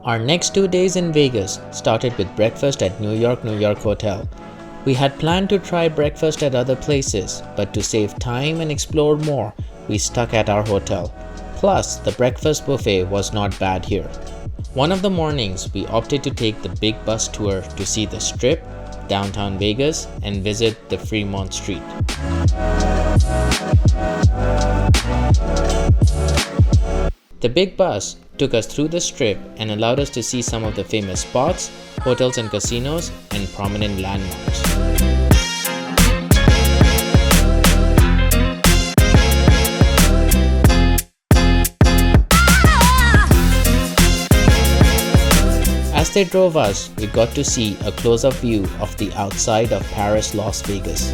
Our next 2 days in Vegas started with breakfast at New York Hotel. We had planned to try breakfast at other places, but to save time and explore more, we stuck at our hotel. Plus, the breakfast buffet was not bad here. One of the mornings, we opted to take the big bus tour to see the Strip, downtown Vegas, and visit the Fremont Street. The big bus took us through the Strip and allowed us to see some of the famous spots, hotels and casinos, and prominent landmarks. As they drove us, we got to see a close-up view of the outside of Paris, Las Vegas.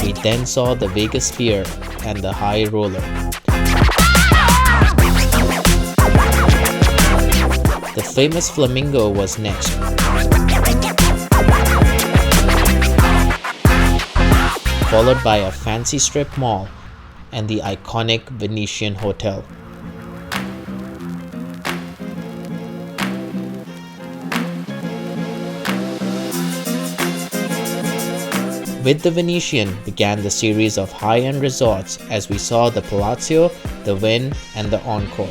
We then saw the Vegas Sphere and the High Roller. The famous Flamingo was next. Followed by a fancy strip mall and the iconic Venetian Hotel. With the Venetian began the series of high-end resorts as we saw the Palazzo, the Wynn, and the Encore.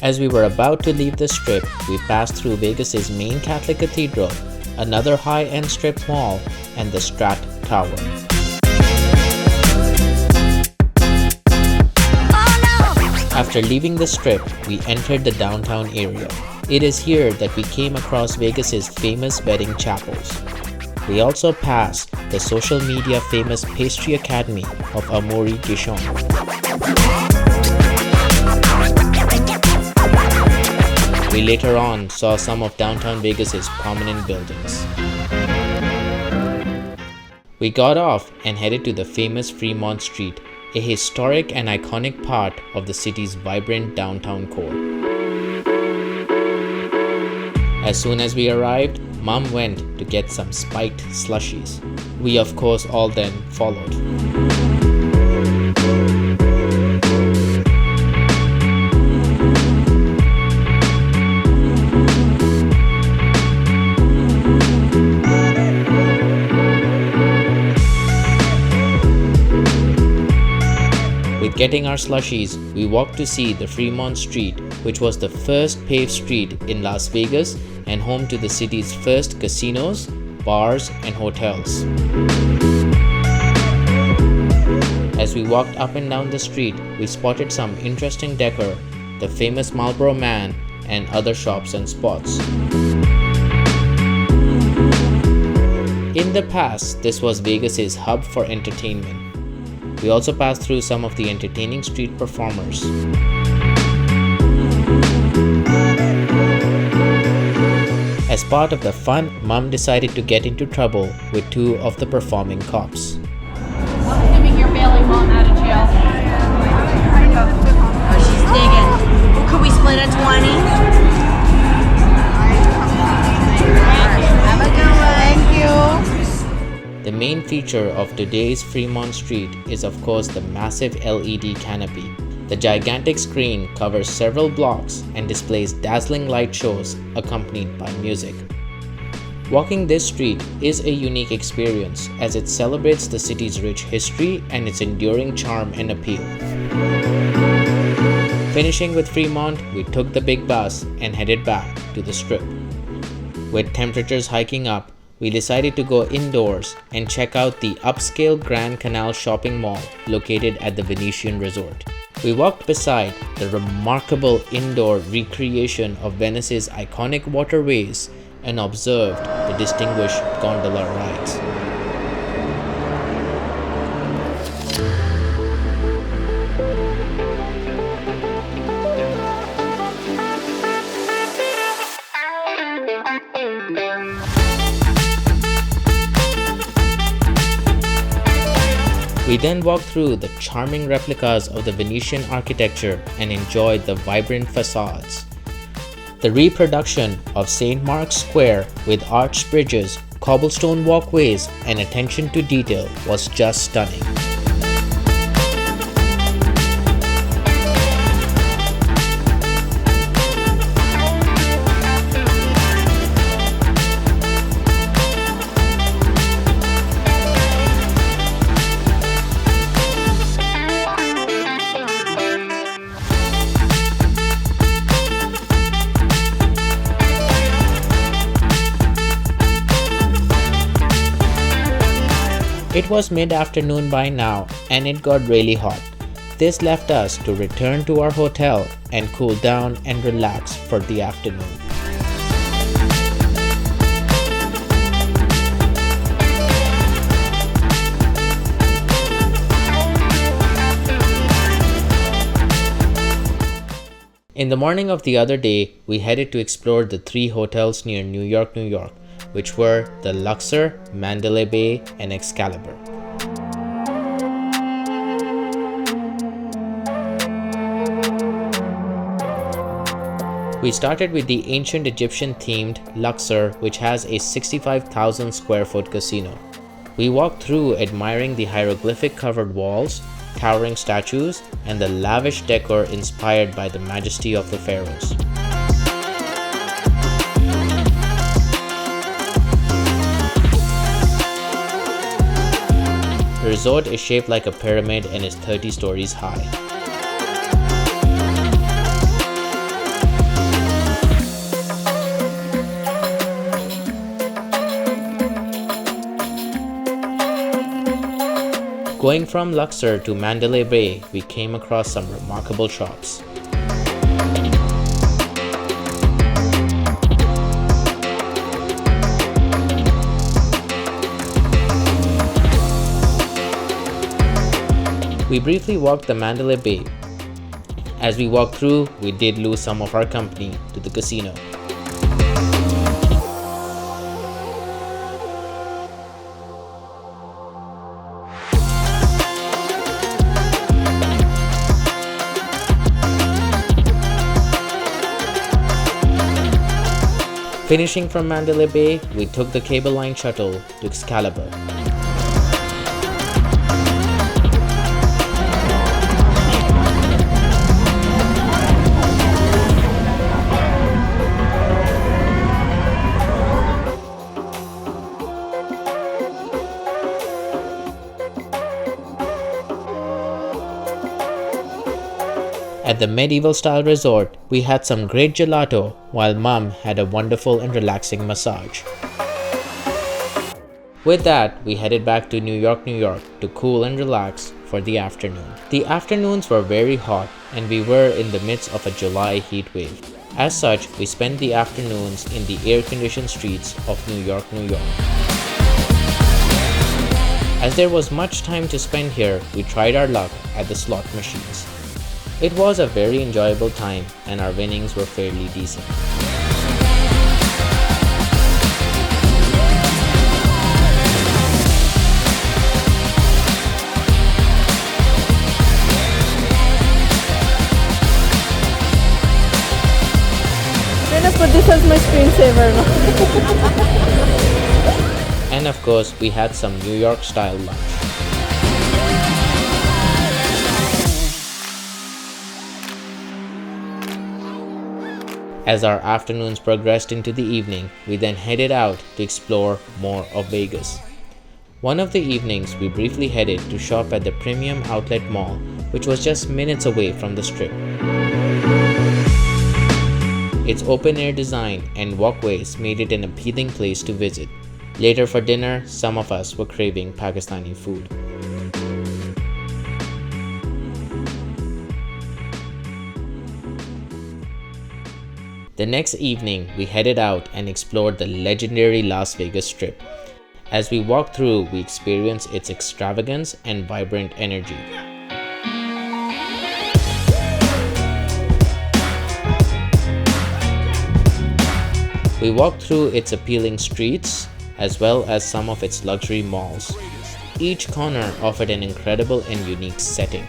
As we were about to leave the Strip, we passed through Vegas's main Catholic Cathedral, another high-end strip mall, and the Strat Tower. After leaving the Strip, we entered the downtown area. It is here that we came across Vegas's famous wedding chapels. We also passed the social media famous Pastry Academy of Amaury Guichon. We later on saw some of downtown Vegas's prominent buildings. We got off and headed to the famous Fremont Street, a historic and iconic part of the city's vibrant downtown core. As soon as we arrived, Mom went to get some spiked slushies. We of course all then followed. With getting our slushies, we walked to see the Fremont Street, which was the first paved street in Las Vegas and home to the city's first casinos, bars, and hotels. As we walked up and down the street, we spotted some interesting decor, the famous Marlboro Man, and other shops and spots. In the past, this was Vegas's hub for entertainment. We also passed through some of the entertaining street performers. As part of the fun, Mom decided to get into trouble with two of the performing cops. Welcome to make your bailing mom out of jail. Oh, she's digging. Could we split a 20? Have a good one. Thank you. The main feature of today's Fremont Street is of course the massive LED canopy. The gigantic screen covers several blocks and displays dazzling light shows accompanied by music. Walking this street is a unique experience as it celebrates the city's rich history and its enduring charm and appeal. Finishing with Fremont, we took the big bus and headed back to the Strip. With temperatures hiking up, we decided to go indoors and check out the upscale Grand Canal shopping mall located at the Venetian Resort. We walked beside the remarkable indoor recreation of Venice's iconic waterways and observed the distinguished gondola rides. We then walked through the charming replicas of the Venetian architecture and enjoyed the vibrant facades. The reproduction of St. Mark's Square with arched bridges, cobblestone walkways, and attention to detail was just stunning. It was mid-afternoon by now and it got really hot. This left us to return to our hotel and cool down and relax for the afternoon. In the morning of the other day, we headed to explore the 3 hotels near New York, which were the Luxor, Mandalay Bay, and Excalibur. We started with the ancient Egyptian themed Luxor, which has a 65,000 square foot casino. We walked through admiring the hieroglyphic covered walls, towering statues, and the lavish decor inspired by the majesty of the pharaohs. The resort is shaped like a pyramid and is 30 stories high. Going from Luxor to Mandalay Bay, we came across some remarkable shops. We briefly walked the Mandalay Bay. As we walked through, we did lose some of our company to the casino. Finishing from Mandalay Bay, we took the cable line shuttle to Excalibur. At the medieval style resort, we had some great gelato while Mom had a wonderful and relaxing massage. With that, we headed back to New York to cool and relax for the afternoon. The afternoons were very hot and we were in the midst of a July heat wave. As such, we spent the afternoons in the air-conditioned streets of New York. As there was much time to spend here, we tried our luck at the slot machines. It was a very enjoyable time and our winnings were fairly decent. I'm gonna put this as my screensaver now. And of course, we had some New York style lunch. As our afternoons progressed into the evening, we then headed out to explore more of Vegas. One of the evenings, we briefly headed to shop at the Premium Outlet Mall, which was just minutes away from the Strip. Its open-air design and walkways made it an appealing place to visit. Later for dinner, some of us were craving Pakistani food. The next evening, we headed out and explored the legendary Las Vegas Strip. As we walked through, we experienced its extravagance and vibrant energy. We walked through its appealing streets, as well as some of its luxury malls. Each corner offered an incredible and unique setting.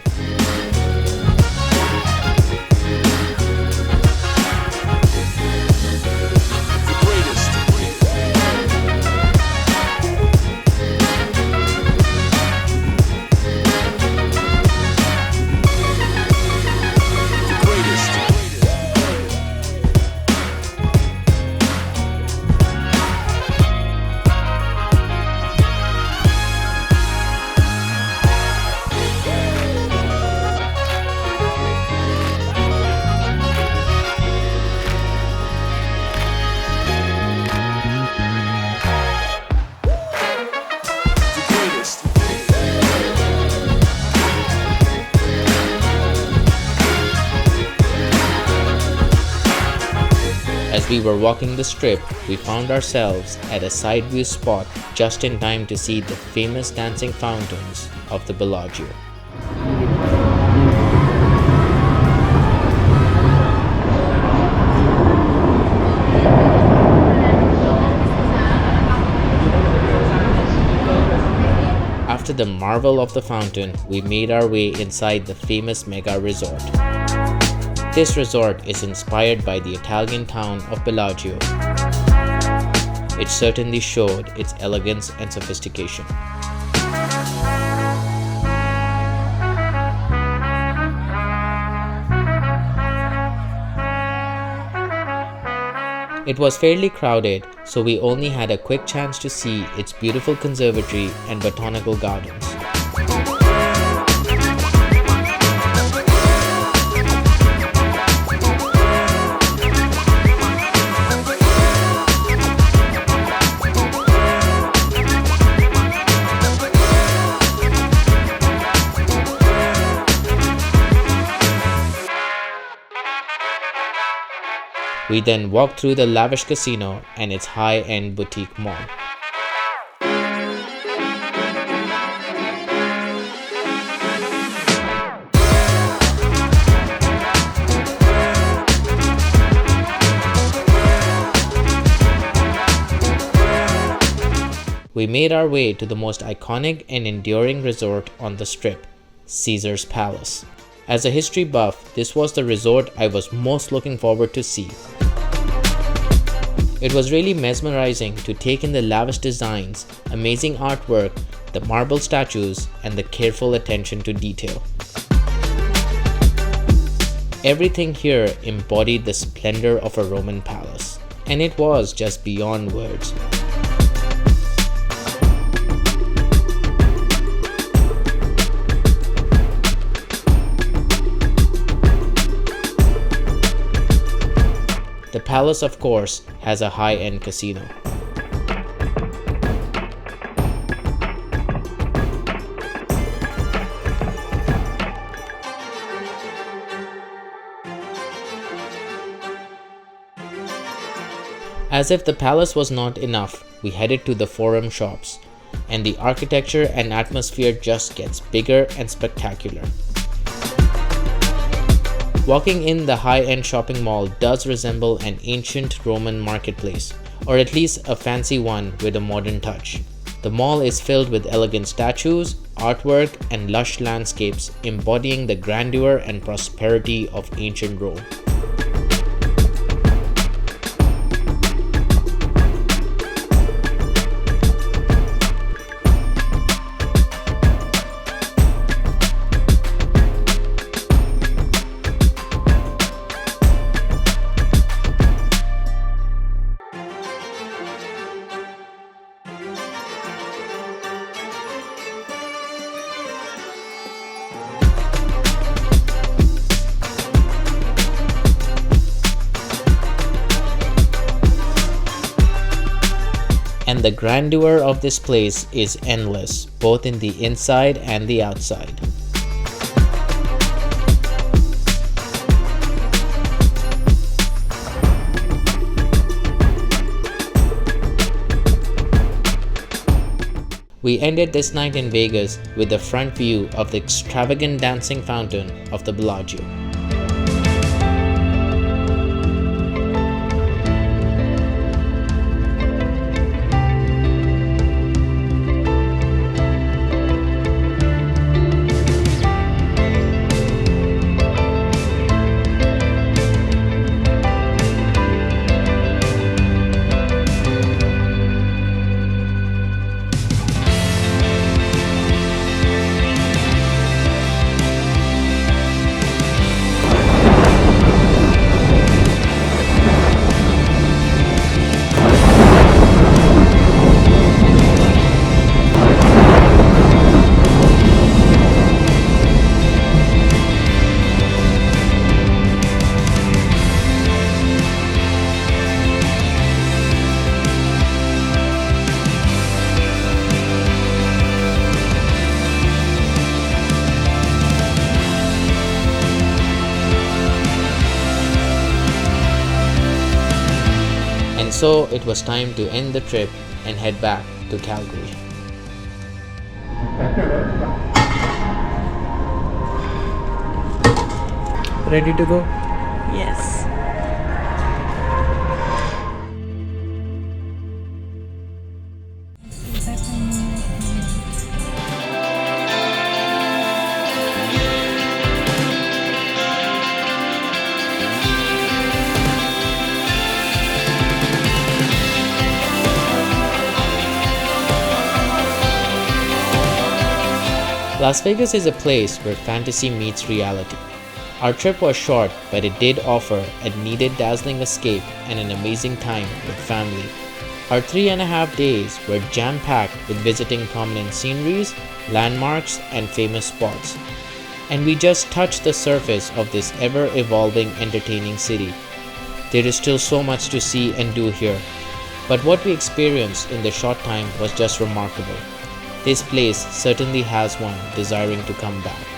As we were walking the strip, we found ourselves at a side view spot just in time to see the famous dancing fountains of the Bellagio. After the marvel of the fountain, we made our way inside the famous mega resort. This resort is inspired by the Italian town of Bellagio. It certainly showed its elegance and sophistication. It was fairly crowded, so we only had a quick chance to see its beautiful conservatory and botanical gardens. We then walked through the lavish casino and its high-end boutique mall. We made our way to the most iconic and enduring resort on the Strip, Caesar's Palace. As a history buff, this was the resort I was most looking forward to see. It was really mesmerizing to take in the lavish designs, amazing artwork, the marble statues, and the careful attention to detail. Everything here embodied the splendor of a Roman palace, and it was just beyond words. The palace, of course, has a high-end casino. As if the palace was not enough, we headed to the forum shops, and the architecture and atmosphere just gets bigger and spectacular. Walking in the high-end shopping mall does resemble an ancient Roman marketplace, or at least a fancy one with a modern touch. The mall is filled with elegant statues, artwork, and lush landscapes embodying the grandeur and prosperity of ancient Rome. And the grandeur of this place is endless, both in the inside and the outside. We ended this night in Vegas with the front view of the extravagant dancing fountain of the Bellagio. And so it was time to end the trip and head back to Calgary. Ready to go? Yes. Las Vegas is a place where fantasy meets reality. Our trip was short, but it did offer a needed dazzling escape and an amazing time with family. Our 3.5 days were jam-packed with visiting prominent sceneries, landmarks, and famous spots. And we just touched the surface of this ever-evolving, entertaining city. There is still so much to see and do here, but what we experienced in the short time was just remarkable. This place certainly has one desiring to come back.